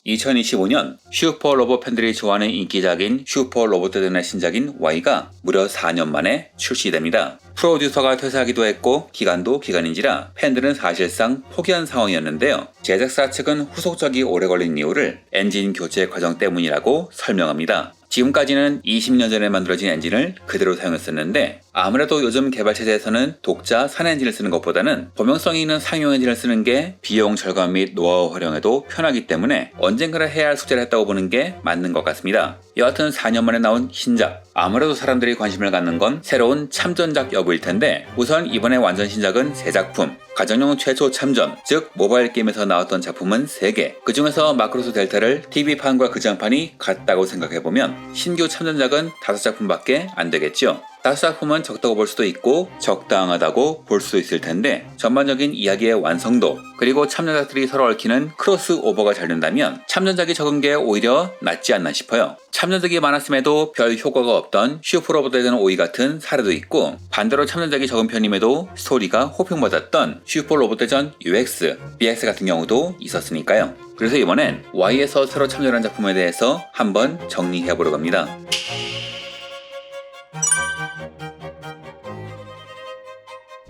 2025년 슈퍼 로봇 팬들이 좋아하는 인기작인 슈퍼 로봇대전의 신작인 Y가 무려 4년 만에 출시됩니다. 프로듀서가 퇴사하기도 했고 기간도 기간인지라 팬들은 사실상 포기한 상황이었는데요. 제작사 측은 후속작이 오래 걸린 이유를 엔진 교체 과정 때문이라고 설명합니다. 지금까지는 20년 전에 만들어진 엔진을 그대로 사용했었는데 아무래도 요즘 개발 체제에서는 독자 산 엔진을 쓰는 것보다는 범용성이 있는 상용 엔진을 쓰는 게 비용 절감 및 노하우 활용에도 편하기 때문에 언젠가는 해야 할 숙제를 했다고 보는 게 맞는 것 같습니다. 여하튼 4년 만에 나온 신작, 아무래도 사람들이 관심을 갖는 건 새로운 참전작 여부일 텐데 우선 이번에 완전 신작은 3작품, 가정용 최초 참전, 즉 모바일 게임에서 나왔던 작품은 3개, 그 중에서 마크로스 델타를 TV판과 극장판이 같다고 생각해보면 신규 참전작은 5작품밖에 안 되겠죠. 5작품은 적다고 볼 수도 있고 적당하다고 볼 수도 있을 텐데 전반적인 이야기의 완성도 그리고 참전작들이 서로 얽히는 크로스오버가 잘 된다면 참전작이 적은 게 오히려 낫지 않나 싶어요. 참전작이 많았음에도 별 효과가 없던 슈퍼로봇대전 5 같은 사례도 있고 반대로 참전작이 적은 편임에도 스토리가 호평받았던 슈퍼로봇대전 UX, BX 같은 경우도 있었으니까요. 그래서 이번엔 Y에서 새로 참전한 작품에 대해서 한번 정리해보려고 합니다.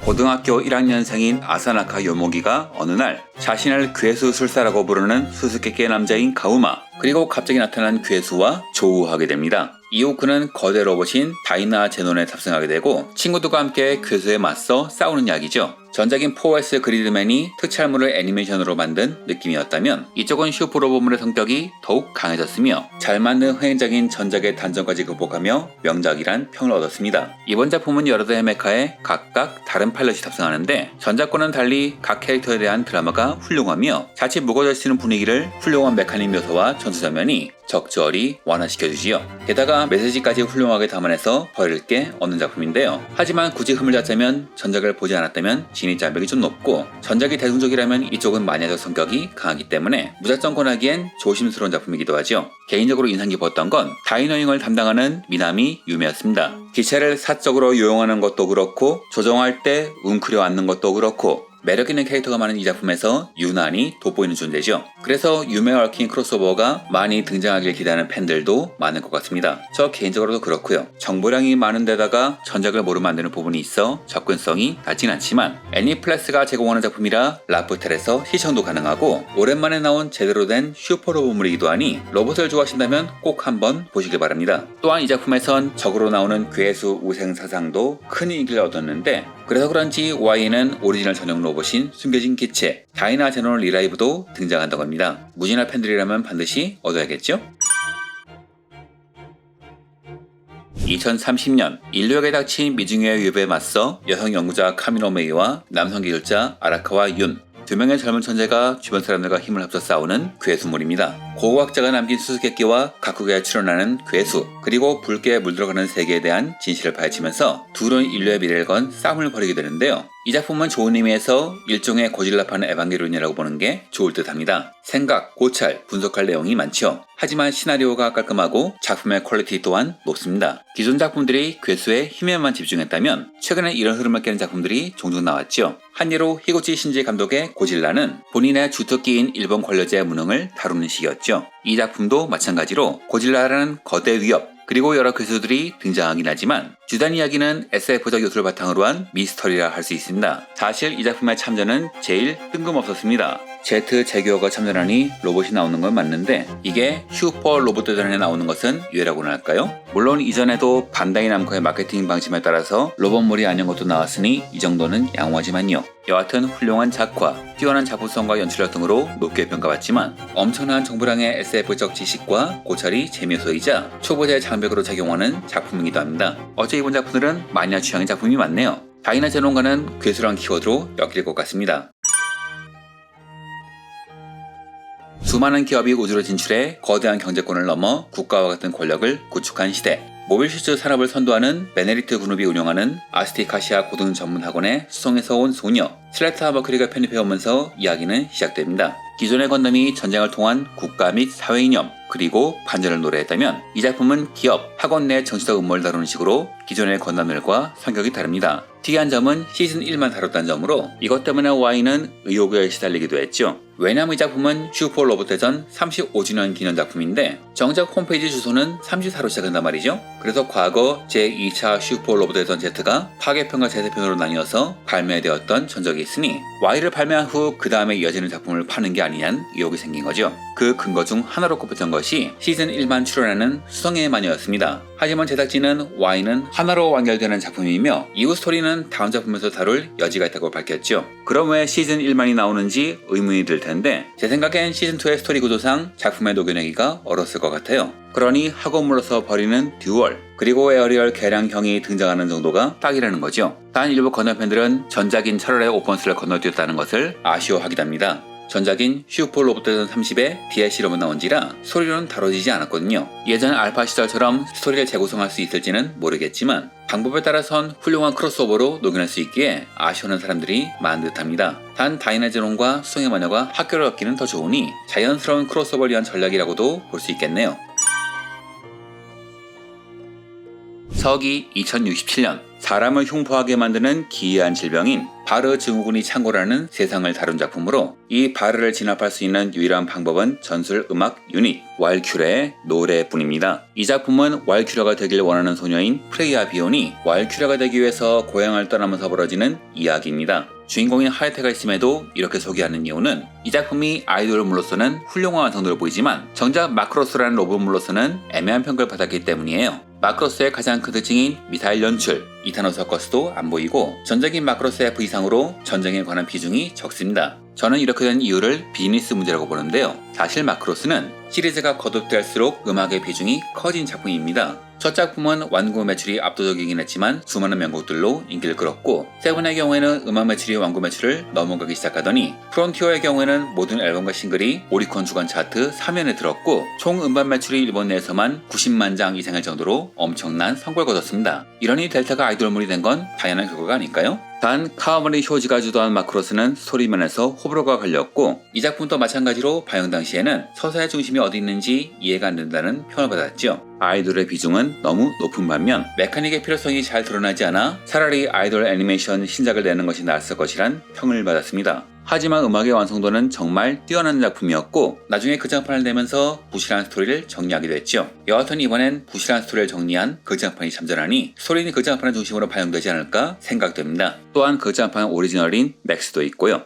고등학교 1학년생인 아사나카 요모기가 어느 날 자신을 괴수술사라고 부르는 수수께끼의 남자인 가우마, 그리고 갑자기 나타난 괴수와 조우하게 됩니다. 이후 그는 거대 로봇인 다이나 제논에 탑승하게 되고 친구들과 함께 괴수에 맞서 싸우는 이야기죠. 전작인 4S 그리드맨이 특촬물을 애니메이션으로 만든 느낌이었다면 이쪽은 슈퍼로봇물의 성격이 더욱 강해졌으며 잘 만든 흥행작인 전작의 단점까지 극복하며 명작이란 평을 얻었습니다. 이번 작품은 여러 대의 메카에 각각 다른 파일럿이 탑승하는데 전작과는 달리 각 캐릭터에 대한 드라마가 훌륭하며 자칫 무거워지는 분위기를 훌륭한 메카닉 묘사와 전투 장면이 적절히 완화시켜주지요. 게다가 메시지까지 훌륭하게 담아내서 버릴 게 없는 작품인데요. 하지만 굳이 흠을 잡자면 전작을 보지 않았다면 진입장벽이 좀 높고 전작이 대중적이라면 이쪽은 마니아적 성격이 강하기 때문에 무작정 권하기엔 조심스러운 작품이기도 하죠. 개인적으로 인상 깊었던 건 다이너잉을 담당하는 미나미 유미였습니다. 기체를 사적으로 요용하는 것도 그렇고 조정할 때 웅크려 앉는 것도 그렇고 매력있는 캐릭터가 많은 이 작품에서 유난히 돋보이는 존재죠. 그래서 유메와 얽힌 크로스오버가 많이 등장하길 기대하는 팬들도 많을 것 같습니다. 저 개인적으로도 그렇고요. 정보량이 많은 데다가 전작을 모르 만드는 부분이 있어 접근성이 낮진 않지만 애니플렉스가 제공하는 작품이라 라프텔에서 시청도 가능하고 오랜만에 나온 제대로 된 슈퍼로봇물이기도 하니 로봇을 좋아하신다면 꼭 한번 보시길 바랍니다. 또한 이 작품에선 적으로 나오는 괴수 우생사상도 큰 인기를 얻었는데 그래서 그런지 Y에는 오리지널 전용 로봇인 숨겨진 기체 다이나 제논 리라이브도 등장한다고 합니다. 무진할 팬들이라면 반드시 얻어야겠죠? 2030년 인류에게 닥친 미중의 위협에 맞서 여성 연구자 카미노 메이와 남성 기술자 아라카와 윤, 2명의 젊은 천재가 주변 사람들과 힘을 합쳐 싸우는 괴수물입니다. 고고학자가 남긴 수수께끼와 각국에 출현하는 괴수, 그리고 붉게 물들어가는 세계에 대한 진실을 파헤치면서 둘은 인류의 미래를 건 싸움을 벌이게 되는데요. 이 작품은 좋은 의미에서 일종의 고질라파는 에반게리온이라고 보는 게 좋을 듯 합니다. 생각, 고찰, 분석할 내용이 많죠. 하지만 시나리오가 깔끔하고 작품의 퀄리티 또한 높습니다. 기존 작품들이 괴수의 힘에만 집중했다면 최근에 이런 흐름을 깨는 작품들이 종종 나왔죠. 한 예로 히구치 신지 감독의 고질라는 본인의 주특기인 일본 관료제의 무능을 다루는 식이었죠. 이 작품도 마찬가지로 고질라라는 거대 위협, 그리고 여러 괴수들이 등장하긴 하지만 주된 이야기는 SF적 요소를 바탕으로 한 미스터리라 할 수 있습니다. 사실 이 작품의 참전은 제일 뜬금없었습니다. 제트 제규어가 참전하니 로봇이 나오는 건 맞는데 이게 슈퍼 로봇대전에 나오는 것은 유해라고나 할까요? 물론 이전에도 반다이 남코의 마케팅 방침에 따라서 로봇물이 아닌 것도 나왔으니 이 정도는 양호하지만요. 여하튼 훌륭한 작화, 뛰어난 작품성과 연출력 등으로 높게 평가받지만 엄청난 정보량의 SF적 지식과 고찰이 재미요소이자 초보자의 장벽으로 작용하는 작품이기도 합니다. 어째 이번 작품들은 마니아 취향의 작품이 많네요. 다이나 제논과는 괴수란 키워드로 엮일 것 같습니다. 수많은 기업이 우주로 진출해 거대한 경제권을 넘어 국가와 같은 권력을 구축한 시대. 모빌슈즈 산업을 선도하는 베네리트 그룹이 운영하는 아스티카시아 고등 전문 학원에 수송에서 온 소녀 슬레타 머큐리가 편입해오면서 이야기는 시작됩니다. 기존의 건담이 전쟁을 통한 국가 및 사회 이념 그리고 반전을 노래했다면 이 작품은 기업, 학원 내 정치적 음모를 다루는 식으로 기존의 건담들과 성격이 다릅니다. 특이한 점은 시즌 1만 다뤘다는 점으로 이것 때문에 Y는 의혹에 시달리기도 했죠. 왜냐면 이 작품은 슈퍼 로봇 대전 35주년 기념 작품인데 정작 홈페이지 주소는 34로 시작한단 말이죠. 그래서 과거 제2차 슈퍼 로봇 대전 Z가 파괴편과 재세편으로 나뉘어서 발매되었던 전적이 있으니 Y를 발매한 후 그 다음에 이어지는 작품을 파는 게 아니냐는 의혹이 생긴 거죠. 그 근거 중 하나로 꼽혔던 것이 시즌 1만 출연하는 수성의 마녀였습니다. 하지만 제작진은 Y는 하나로 완결되는 작품이며 이후 스토리는 다음 작품에서 다룰 여지가 있다고 밝혔죠. 그럼 왜 시즌 1만이 나오는지 의문이 들 텐데 제 생각엔 시즌2의 스토리 구조상 작품에 녹여내기가 어려웠을 것 같아요. 그러니 하고 물러서 버리는 듀얼 그리고 에어리얼 개량형이 등장하는 정도가 딱이라는 거죠. 단 일부 건너팬들은 전작인 철월의 오펀스를 건너뛰었다는 것을 아쉬워하기도 합니다. 전작인 슈퍼 로봇 대전 30에 DLC로만 나온지라 스토리로는 다뤄지지 않았거든요. 예전 알파 시절처럼 스토리를 재구성할 수 있을지는 모르겠지만 방법에 따라선 훌륭한 크로스오버로 녹여낼 수 있기에 아쉬워하는 사람들이 많은 듯합니다. 단 다이나제론과 수성의 마녀가 학교를 얻기는 더 좋으니 자연스러운 크로스오버를 위한 전략이라고도 볼 수 있겠네요. 서기 2067년 사람을 흉포하게 만드는 기이한 질병인 바르 증후군이 창궐하는 세상을 다룬 작품으로 이 바르를 진압할 수 있는 유일한 방법은 전술 음악 유닛 왈큐레의 노래뿐입니다. 이 작품은 왈큐레가 되길 원하는 소녀인 프레이아 비온이 왈큐레가 되기 위해서 고향을 떠나면서 벌어지는 이야기입니다. 주인공인 하야테가 있음에도 이렇게 소개하는 이유는 이 작품이 아이돌물로서는 훌륭한 완성도를 보이지만 정작 마크로스라는 로봇물로서는 애매한 평가를 받았기 때문이에요. 마크로스의 가장 큰 특징인 미사일 연출, 이타노 서커스도 안 보이고 전작인 마크로스 F 이상으로 전쟁에 관한 비중이 적습니다. 저는 이렇게 된 이유를 비즈니스 문제라고 보는데요. 사실 마크로스는 시리즈가 거듭될수록 음악의 비중이 커진 작품입니다. 첫 작품은 완구 매출이 압도적이긴 했지만 수많은 명곡들로 인기를 끌었고 세븐의 경우에는 음악 매출이 완구 매출을 넘어가기 시작하더니 프론티어의 경우에는 모든 앨범과 싱글이 오리콘 주간 차트 3연에 들었고 총 음반 매출이 일본 내에서만 90만 장 이상일 정도로 엄청난 성과를 거뒀습니다. 이러니 델타가 아이돌물이 된 건 당연한 결과가 아닐까요? 단 카와모리 쇼지가 주도한 마크로스는 스토리면에서 호불호가 갈렸고 이 작품도 마찬가지로 방영 당시에는 서사의 중심이 어디 있는지 이해가 안 된다는 평을 받았죠. 아이돌의 비중은 너무 높은 반면 메카닉의 필요성이 잘 드러나지 않아 차라리 아이돌 애니메이션 신작을 내는 것이 나았을 것이란 평을 받았습니다. 하지만 음악의 완성도는 정말 뛰어난 작품이었고 나중에 극장판을 내면서 부실한 스토리를 정리하기도 했죠. 여하튼 이번엔 부실한 스토리를 정리한 극장판이 참전하니 스토리는 극장판을 중심으로 반영되지 않을까 생각됩니다. 또한 극장판 오리지널인 맥스도 있고요.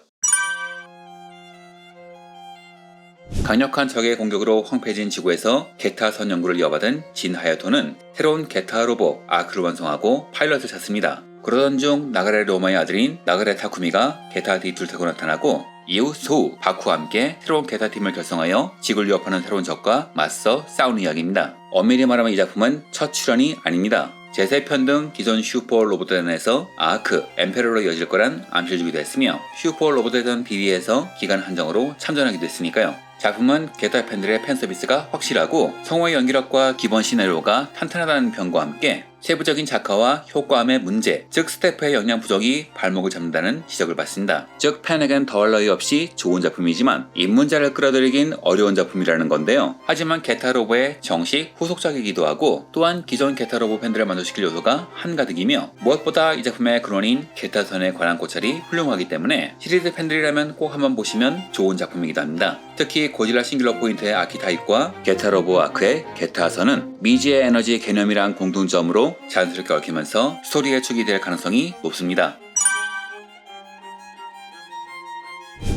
강력한 적의 공격으로 황폐해진 지구에서 게타선 연구를 이어받은 진 하야토는 새로운 게타 로봇 아크를 완성하고 파일럿을 찾습니다. 그러던 중 나가레 로마의 아들인 나가레 타쿠미가 게타 D2를 타고 나타나고 이후 소우, 바쿠와 함께 새로운 게타팀을 결성하여 지구를 위협하는 새로운 적과 맞서 싸우는 이야기입니다. 엄밀히 말하면 이 작품은 첫 출연이 아닙니다. 제3편 등 기존 슈퍼 로봇대전에서 아크, 엠페러로 이어질 거란 암시를 주기도 했으며 슈퍼 로봇대전 BD에서 기간 한정으로 참전하기도 했으니까요. 작품은 게타 팬들의 팬서비스가 확실하고 성우의 연기력과 기본 시나리오가 탄탄하다는 평과 함께 세부적인 작화와 효과음의 문제, 즉 스태프의 역량 부족이 발목을 잡는다는 지적을 받습니다. 즉 팬에겐 더할 나위 없이 좋은 작품이지만 입문자를 끌어들이긴 어려운 작품이라는 건데요. 하지만 게타로보의 정식 후속작이기도 하고 또한 기존 게타로보 팬들을 만족시킬 요소가 한가득이며 무엇보다 이 작품의 근원인 게타선에 관한 고찰이 훌륭하기 때문에 시리즈 팬들이라면 꼭 한번 보시면 좋은 작품이기도 합니다. 특히 고질라 싱글러 포인트의 아키타입과 게타로보 아크의 게타선은 미지의 에너지 개념이란 공통점으로 자연스럽게 얽히면서 스토리에 축이 될 가능성이 높습니다.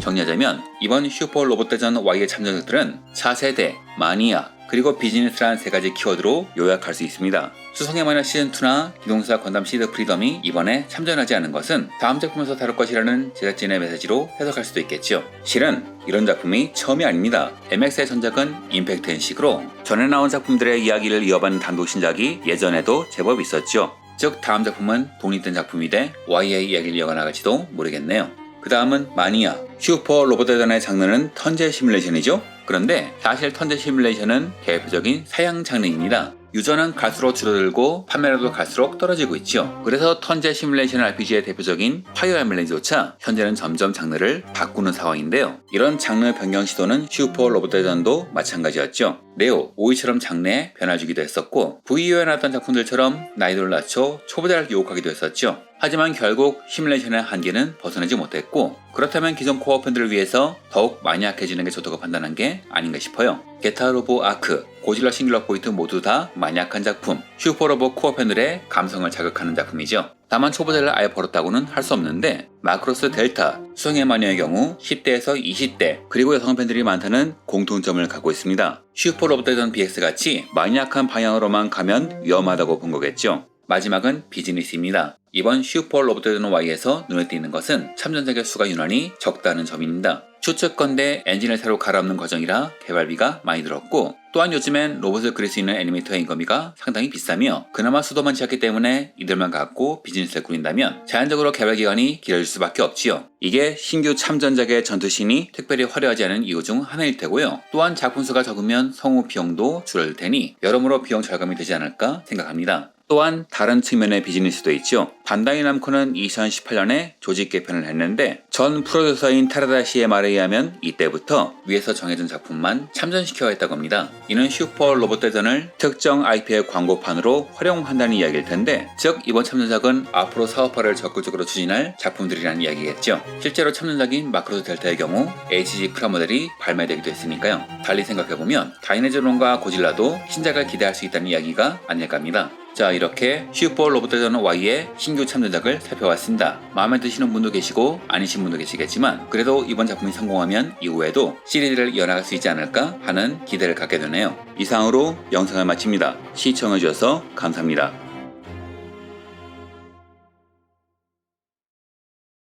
정리하자면 이번 슈퍼 로봇대전 Y의 참전작들은 차세대, 마니아, 그리고 비즈니스란 세 가지 키워드로 요약할 수 있습니다. 수성의 마녀 시즌2나 기동사 건담 시드 프리덤이 이번에 참전하지 않은 것은 다음 작품에서 다룰 것이라는 제작진의 메시지로 해석할 수도 있겠죠. 실은 이런 작품이 처음이 아닙니다. MX의 전작은 임팩트 NC로 전에 나온 작품들의 이야기를 이어받는 단독 신작이 예전에도 제법 있었죠. 즉 다음 작품은 독립된 작품이 돼 Y의 이야기를 이어나갈지도 모르겠네요. 그 다음은 마니아. 슈퍼 로봇대전의 장르는 턴제 시뮬레이션이죠. 그런데 사실 턴제 시뮬레이션은 대표적인 사양 장르입니다. 유저는 갈수록 줄어들고 판매량도 갈수록 떨어지고 있죠. 그래서 턴제 시뮬레이션 RPG의 대표적인 파이어 엠블렘조차 현재는 점점 장르를 바꾸는 상황인데요. 이런 장르 변경 시도는 슈퍼 로봇대전도 마찬가지였죠. 네오, 오이처럼 장래에 변화 주기도 했었고 VO에 나왔던 작품들처럼 난이도를 낮춰 초보자를 유혹하기도 했었죠. 하지만 결국 시뮬레이션의 한계는 벗어나지 못했고 그렇다면 기존 코어 팬들을 위해서 더욱 마니악해지는 게 좋다고 판단한 게 아닌가 싶어요. 게타 로보 아크, 고질라 싱귤러 포인트 모두 다 마니악한 작품, 슈퍼로보 코어 팬들의 감성을 자극하는 작품이죠. 다만 초보자를 아예 버렸다고는 할 수 없는데 마크로스 델타, 수성의 마녀의 경우 10대에서 20대 그리고 여성 팬들이 많다는 공통점을 갖고 있습니다. 슈퍼로봇대전 BX같이 마니악한 방향으로만 가면 위험하다고 본 거겠죠. 마지막은 비즈니스입니다. 이번 슈퍼 로봇대전 Y에서 눈에 띄는 것은 참전작의 수가 유난히 적다는 점입니다. 추측건대 엔진을 새로 갈아엎는 과정이라 개발비가 많이 들었고 또한 요즘엔 로봇을 그릴 수 있는 애니메이터의 인건비가 상당히 비싸며 그나마 수도 많지 않기 때문에 이들만 갖고 비즈니스를 꾸린다면 자연적으로 개발 기간이 길어질 수밖에 없지요. 이게 신규 참전작의 전투신이 특별히 화려하지 않은 이유 중 하나일 테고요. 또한 작품 수가 적으면 성우 비용도 줄어들 테니 여러모로 비용 절감이 되지 않을까 생각합니다. 또한 다른 측면의 비즈니스도 있죠. 반다이 남코는 2018년에 조직 개편을 했는데 전 프로듀서인 타라다시의 말에 의하면 이때부터 위에서 정해진 작품만 참전시켜야 했다고 합니다. 이는 슈퍼 로봇 대전을 특정 IP의 광고판으로 활용한다는 이야기일 텐데 즉 이번 참전작은 앞으로 사업화를 적극적으로 추진할 작품들이라는 이야기겠죠. 실제로 참전작인 마크로스 델타의 경우 HG 프라모델이 발매되기도 했으니까요. 달리 생각해보면 다이네즈론과 고질라도 신작을 기대할 수 있다는 이야기가 아닐까 합니다. 자, 이렇게 슈퍼 로봇 대전 Y의 신규 참전작을 살펴봤습니다. 마음에 드시는 분도 계시고 아니신 분도 계시겠지만 그래도 이번 작품이 성공하면 이후에도 시리즈를 이어나갈 수 있지 않을까 하는 기대를 갖게 되네요. 이상으로 영상을 마칩니다. 시청해주셔서 감사합니다.